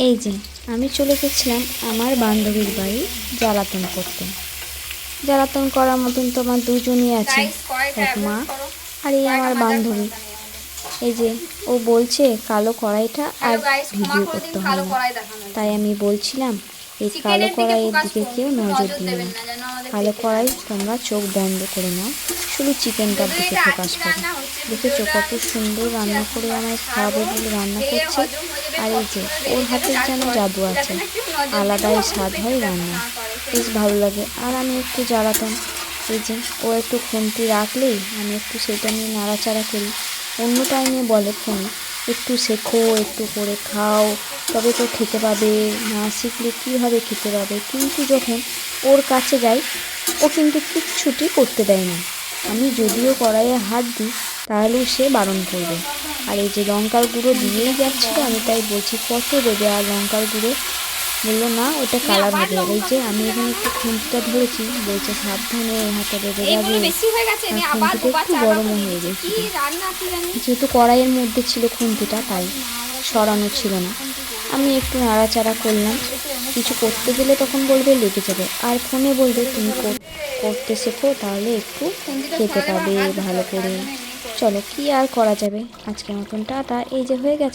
এই যে আমি চলে গেছিলাম আমার বান্ধবীর বাড়ি জ্বালাতন করতে। জ্বালাতন করার মতন তো আমার দুজনই আছে, এক মা আর এই আমার বান্ধবী। এই যে ও বলছে কালো কড়াইটা আর ভিডিও করতে হবে না, তাই আমি বলছিলাম এই কালো কড়াইয়ের দিকে কেউ নজর দিও না, কালো কড়াই তোমরা চোখ বন্ধ করে নাও, শুধু চিকেনটার দিকে ফোকাস করো। দেখেছো কত সুন্দর রান্না করে আমায় খাওয়াবে বলে রান্না করছে। আর এই যে ওর হাতের যেন জাদু আছে, আলাদাই স্বাদ হয় রান্না, বেশ ভালো লাগে। আর আমি একটু জ্বালাতাম, এই যে ও একটু খুন্তি রাখলেই আমি একটু সেটা নিয়ে নাড়াচাড়া করি। অন্য টাইমে বলে ফোনে একটু শেখো, একটু করে খাও, তবে তো খেতে পাবে, না শিখলে কীভাবে খেতে পাবে। কিন্তু যখন ওর কাছে যাই ও কিন্তু কিচ্ছুটি করতে দেয় না। আমি যদিও কড়াইয়ে হাত দিই তাহলেও সে বারণ করবে। আর এই যে লঙ্কার গুঁড়ো দিয়েই যাচ্ছিলো, আমি তাই বলছি কত দেবে আর লঙ্কার গুঁড়ো, বললো না ওটা কালার হবে। এই যে আমি এখানে একটু খুন্তিটা ধরেছি, বলছে সাবধানে হাতে লেগে যাবে, আর খুন্তিটা একটু গরমও হয়ে গেছিল, যেহেতু কড়াইয়ের মধ্যে ছিল খুন্তিটা তাই সরানো ছিল না। আমি একটু নাড়াচাড়া করলাম, কিছু করতে গেলে তখন বলবে লেগে যাবে, আর ফোনে বলবে তুমি করতে শেখো তাহলে একটু খেতে পাবে ভালো করে। চলো কি আর করা যাবে, আজকের মতন টাটা। এই যে হয়ে গেছে।